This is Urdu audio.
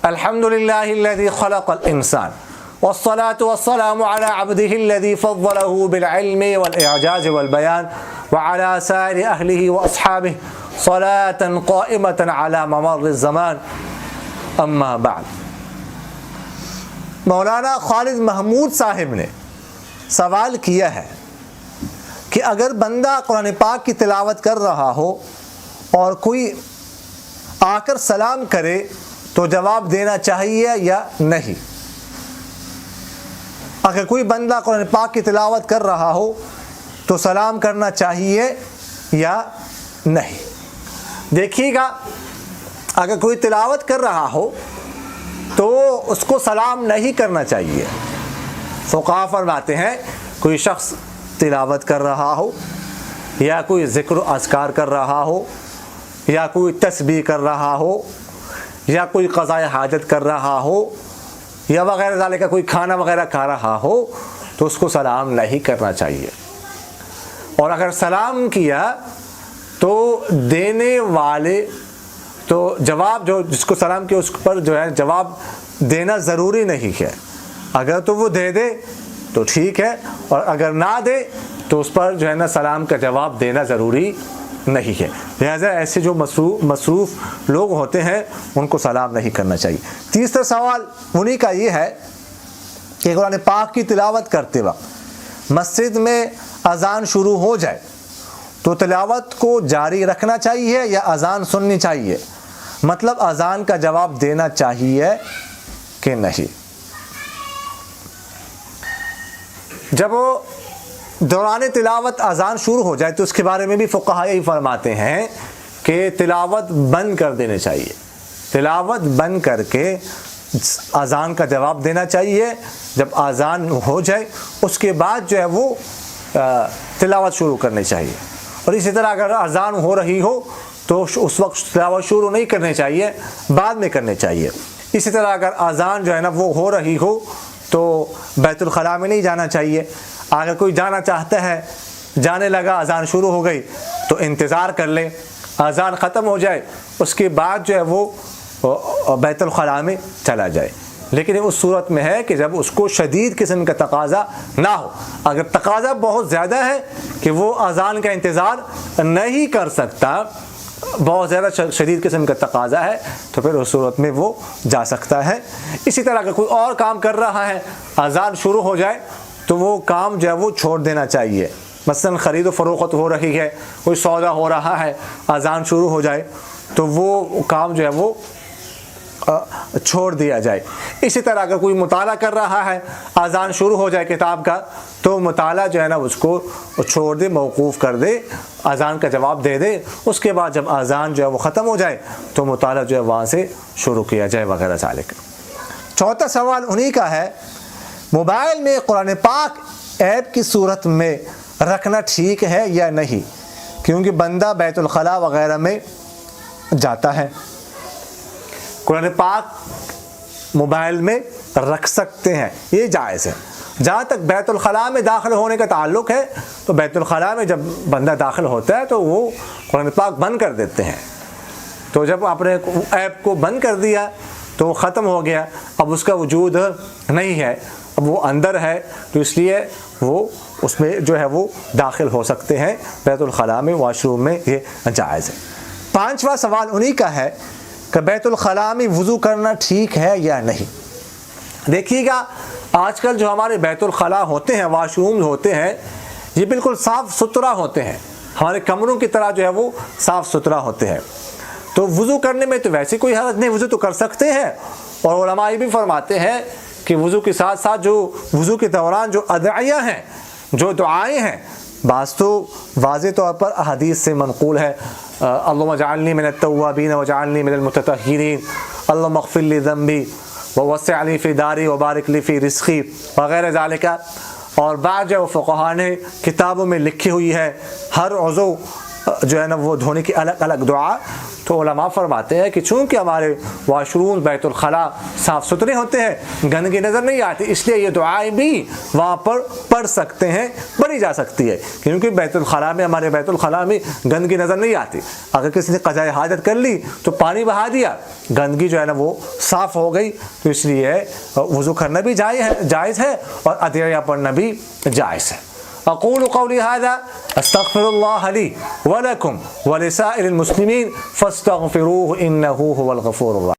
الحمد للہ الذی خلق الانسان والصلاة والسلام على عبده الذي فضله بالعلم والإعجاز والبيان وعلى سائر أهله وأصحابه صلاة قائمة على ممر الزمان اما بعد. مولانا خالد محمود صاحب نے سوال کیا ہے کہ اگر بندہ قرآن پاک کی تلاوت کر رہا ہو اور کوئی آ کر سلام کرے تو جواب دینا چاہیے یا نہیں. اگر کوئی بندہ قرآن پاک کی تلاوت کر رہا ہو تو سلام کرنا چاہیے یا نہیں. دیکھیے گا، اگر کوئی تلاوت کر رہا ہو تو اس کو سلام نہیں کرنا چاہیے. فقہا فرماتے ہیں کوئی شخص تلاوت کر رہا ہو یا کوئی ذکر و اذکار کر رہا ہو یا کوئی تسبیح کر رہا ہو یا کوئی قضاء حاجت کر رہا ہو یا وغیرہ ذالک کا کوئی کھانا وغیرہ کھا رہا ہو تو اس کو سلام نہیں کرنا چاہیے. اور اگر سلام کیا تو دینے والے تو جواب جو جس کو سلام کیا اس پر جو ہے جواب دینا ضروری نہیں ہے. اگر تو وہ دے دے تو ٹھیک ہے، اور اگر نہ دے تو اس پر جو ہے نا سلام کا جواب دینا ضروری نہیں ہے. لہذا ایسے جو مصروف لوگ ہوتے ہیں ان کو سلام نہیں کرنا چاہیے. تیسرا سوال انہی کا یہ ہے کہ قرآن پاک کی تلاوت کرتے وقت مسجد میں اذان شروع ہو جائے تو تلاوت کو جاری رکھنا چاہیے یا اذان سننی چاہیے؟ مطلب اذان کا جواب دینا چاہیے کہ نہیں. جب وہ دوران تلاوت اذان شروع ہو جائے تو اس کے بارے میں بھی فقہا یہی فرماتے ہیں کہ تلاوت بند کر دینے چاہیے. تلاوت بند کر کے اذان کا جواب دینا چاہیے. جب اذان ہو جائے اس کے بعد جو ہے وہ تلاوت شروع کرنی چاہیے. اور اسی طرح اگر اذان ہو رہی ہو تو اس وقت تلاوت شروع نہیں کرنی چاہیے، بعد میں کرنی چاہیے. اسی طرح اگر اذان جو ہے نا وہ ہو رہی ہو تو بیت الخلاء میں نہیں جانا چاہیے. اگر کوئی جانا چاہتا ہے، جانے لگا، اذان شروع ہو گئی تو انتظار کر لے، اذان ختم ہو جائے اس کے بعد جو ہے وہ بیت الخلاء میں چلا جائے. لیکن اس صورت میں ہے کہ جب اس کو شدید قسم کا تقاضا نہ ہو. اگر تقاضا بہت زیادہ ہے کہ وہ اذان کا انتظار نہیں کر سکتا، بہت زیادہ شدید قسم کا تقاضا ہے، تو پھر اس صورت میں وہ جا سکتا ہے. اسی طرح اگر کوئی اور کام کر رہا ہے، اذان شروع ہو جائے تو وہ کام جو ہے وہ چھوڑ دینا چاہیے. مثلا خرید و فروخت ہو رہی ہے، کوئی سودا ہو رہا ہے، اذان شروع ہو جائے تو وہ کام جو ہے وہ چھوڑ دیا جائے. اسی طرح اگر کوئی مطالعہ کر رہا ہے، اذان شروع ہو جائے کتاب کا، تو مطالعہ جو ہے نا اس کو چھوڑ دے، موقوف کر دے، اذان کا جواب دے دے. اس کے بعد جب اذان جو ہے وہ ختم ہو جائے تو مطالعہ جو ہے وہاں سے شروع کیا جائے وغیرہ ذالک. چوتھا سوال انہی کا ہے، موبائل میں قرآن پاک ایپ کی صورت میں رکھنا ٹھیک ہے یا نہیں؟ کیونکہ بندہ بیت الخلاء وغیرہ میں جاتا ہے. قرآن پاک موبائل میں رکھ سکتے ہیں، یہ جائز ہے. جہاں تک بیت الخلاء میں داخل ہونے کا تعلق ہے تو بیت الخلاء میں جب بندہ داخل ہوتا ہے تو وہ قرآن پاک بند کر دیتے ہیں. تو جب آپ نے ایپ کو بند کر دیا تو وہ ختم ہو گیا، اب اس کا وجود نہیں ہے، اب وہ اندر ہے، تو اس لیے وہ اس میں جو ہے وہ داخل ہو سکتے ہیں بیت الخلاء میں، واش روم میں، یہ جائز ہے. پانچواں سوال انہی کا ہے کہ بیت الخلاء میں وضو کرنا ٹھیک ہے یا نہیں؟ دیکھیے گا آج کل جو ہمارے بیت الخلاء ہوتے ہیں، واش روم ہوتے ہیں، یہ بالکل صاف ستھرا ہوتے ہیں، ہمارے کمروں کی طرح جو ہے وہ صاف ستھرا ہوتے ہیں. تو وضو کرنے میں تو ویسے کوئی حرج نہیں، وضو تو کر سکتے ہیں. اور علماء بھی فرماتے ہیں کہ وضو کے ساتھ ساتھ جو وضو کے دوران جو ادعیہ ہیں، جو دعائیں ہیں، بعض تو واضح طور پر احادیث سے منقول ہے، اللہم اجعلنی من التوابین واجعلنی من المتطہرین، اللہم اغفر لی ذنبی ووسع لی فی داری وبارک لی فی رزقی وغیرہ ذالک. اور بعض جو فقہا نے کتابوں میں لکھی ہوئی ہے ہر عضو جو ہے نا وہ دھونے کی الگ الگ دعا. تو علماء فرماتے ہیں کہ چونکہ ہمارے واش روم بیت الخلاء صاف ستھرے ہوتے ہیں، گندگی نظر نہیں آتی، اس لیے یہ دعائیں بھی وہاں پر پڑھ سکتے ہیں، پڑھی جا سکتی ہے، کیونکہ بیت الخلاء میں ہمارے بیت الخلاء میں گندگی نظر نہیں آتی۔ اگر کسی نے قضاء حاجت کر لی تو پانی بہا دیا، گندگی جو ہے نا وہ صاف ہو گئی، تو اس لیے وضو کرنا بھی جائز ہے اور ادعیہ پڑھنا بھی جائز ہے۔ اقول قولی هذا استغفر الله لي ولكم ولسائر المسلمين فاستغفروه انه هو الغفور الرحيم۔